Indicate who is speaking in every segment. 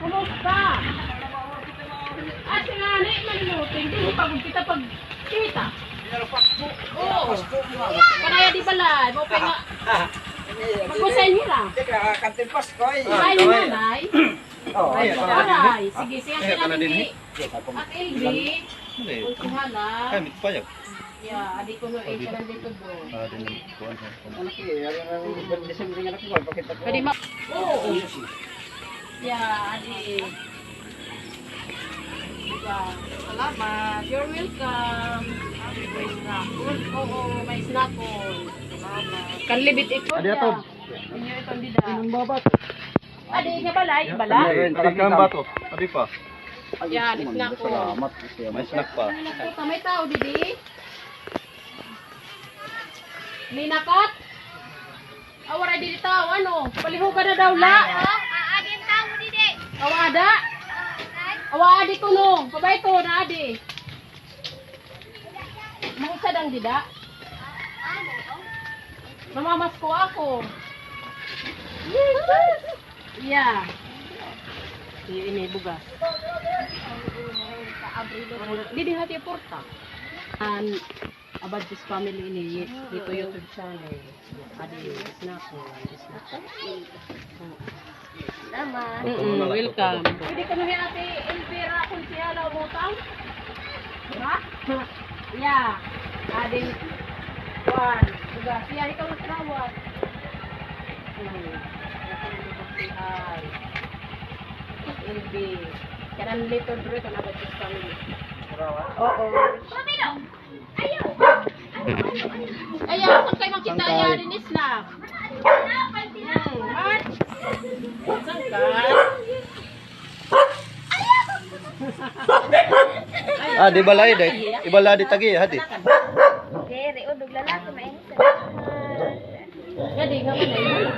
Speaker 1: Kumusta? At nga, manimutin. Hindi mo pagod kita pag kita. Oo. Kanaya di balay. Mo pa nga. Magkusayin nyo lang.
Speaker 2: Kantin Pasko eh.
Speaker 1: Ay, ni nanay.
Speaker 2: Oh,
Speaker 1: Ay, aray. Sige, siya sila nini. At Elvi.
Speaker 3: Hindi.
Speaker 1: Kunsihala.
Speaker 3: Ay, may payag.
Speaker 1: Yeah, adik ko no eh. Siya nandito bro.
Speaker 3: Ah, din ang kuwan.
Speaker 2: anak eh. Ang December nga nakuha. Pakita ko.
Speaker 1: Pwede ma... Oo. Yeah, adik. Diba? Salamat. You're welcome. May snack. Oo, may snack ko. Salamat. Kanlibit ito.
Speaker 3: Adi ato.
Speaker 1: Inyo ito, hindi da.
Speaker 2: Anong babat?
Speaker 1: Adi, nga balay, bala.
Speaker 3: Adi ka ang bato. Adi pa.
Speaker 1: Yan, snack ko.
Speaker 2: Salamat.
Speaker 3: May snack pa.
Speaker 1: May tao, didi. Ninakot? Awara didi tao, ano? Palihugan na daw la.
Speaker 4: Aadin tao didi.
Speaker 1: Awada? Awadi ko no. Pabay to na adi. Mangsa dang dida. Mamamas ko ako. Yeah. Ini bugas. Didi hati porta. And about this family ini dito YouTube channel. Adi snack ko.
Speaker 4: Salamat.
Speaker 1: Welcome. Pwede ka nahi ate Elvira Kunsihala umutang? Ha? Yeah. Ading Juan. Juga siya ikaw ang trawat. Hi. Elvi. Kanan little bro ito na ba this family? Oo.
Speaker 4: Pamilo. Ayaw.
Speaker 1: Ayaw, saan kayo makita yan? Linis na. Mat? Saan ka?
Speaker 3: Ah, di balay day. Ibala di tagi hadi.
Speaker 4: Dere, o dugla na ko mainit.
Speaker 1: Gadi nga mo na yun.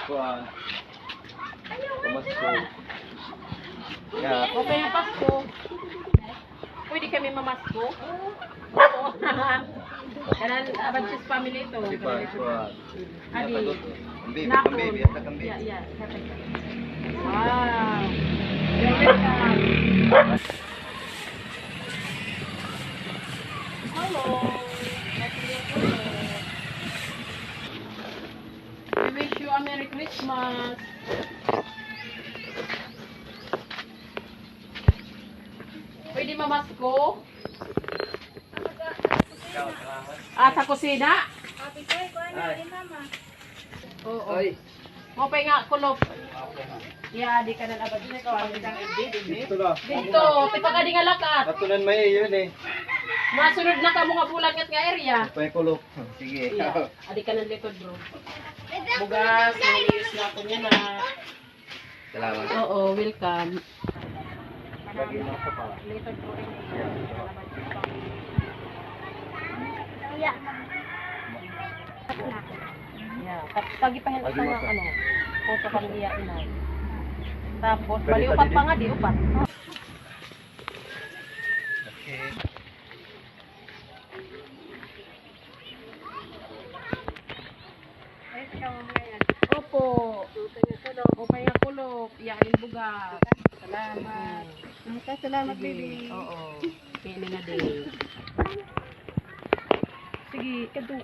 Speaker 3: Kuwan. Pamasko. Ya.
Speaker 1: Okay na Pasko. Pwede kami mamasko? Oo. Kanan Abansis family ito.
Speaker 3: Di pa kuwan.
Speaker 1: Adi.
Speaker 3: Baby,
Speaker 1: Nakon.
Speaker 3: baby, ata kang baby.
Speaker 1: Yeah. Wow. You're welcome. Hello. We wish you a Merry Christmas. Pwede mamasko? Sa kusina? Oo. Mo pa nga kulop. Ya, di ka na abad dito.
Speaker 3: Dito na.
Speaker 1: Dito, pito ka di nga lakat.
Speaker 3: Natunan may yun eh.
Speaker 1: Masunod na ka mga bulan nga area.
Speaker 3: Pay kulok. Sige.
Speaker 1: Iya, adi ka ng likod bro. Bugas, nilius na ako niya na.
Speaker 3: Salamat.
Speaker 1: Oo, welcome.
Speaker 3: Lagi na pa pa.
Speaker 1: Likod bro rin.
Speaker 4: Ya.
Speaker 1: Yeah, tagipahin ka ng ano, puso kang iya inay. Tapos, bali upat pa nga, di upat.
Speaker 3: Okay.
Speaker 1: Opo. Okay nga kulop. Iya, bugas. Salamat.
Speaker 4: Salamat
Speaker 1: Sige. Oo. Pili na din. Sige, kadto.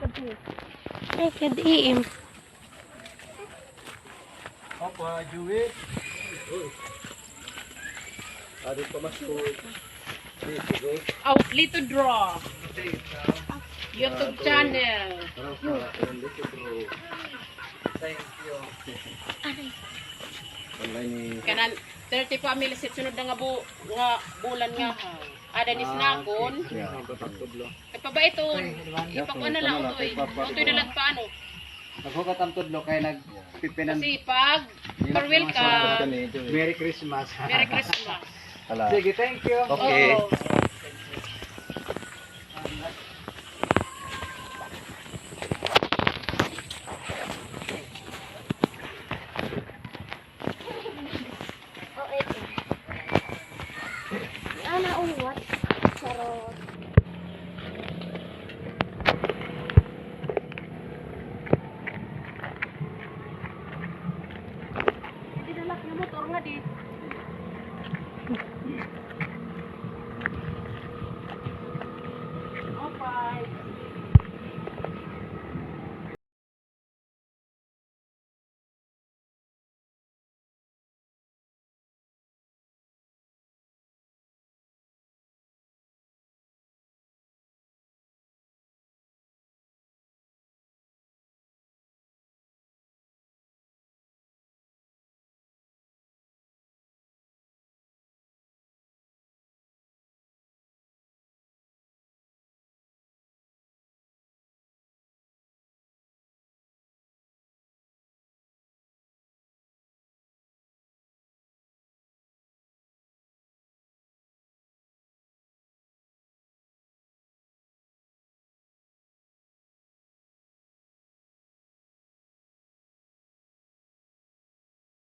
Speaker 4: Ay, kadiim.
Speaker 3: Apa, Juwit? Adi pamasko. Dito.
Speaker 1: Oh, Little Draw. YouTube channel.
Speaker 3: Thank you. Online ni
Speaker 1: Kanan 30 family set sunod na nga bulan nga. Ada ni snakon. Ay pa ba ito? Ipakuha na lang ito eh. Ito na lang paano?
Speaker 2: Naghukat ang tudlo kay nagpipinan.
Speaker 1: Masipag. Farewell ka.
Speaker 2: Merry Christmas.
Speaker 1: Merry Christmas.
Speaker 3: Hala.
Speaker 2: Sige, thank you.
Speaker 3: Okay.
Speaker 1: Oo.
Speaker 4: Ana uwat. Charot.
Speaker 1: dito.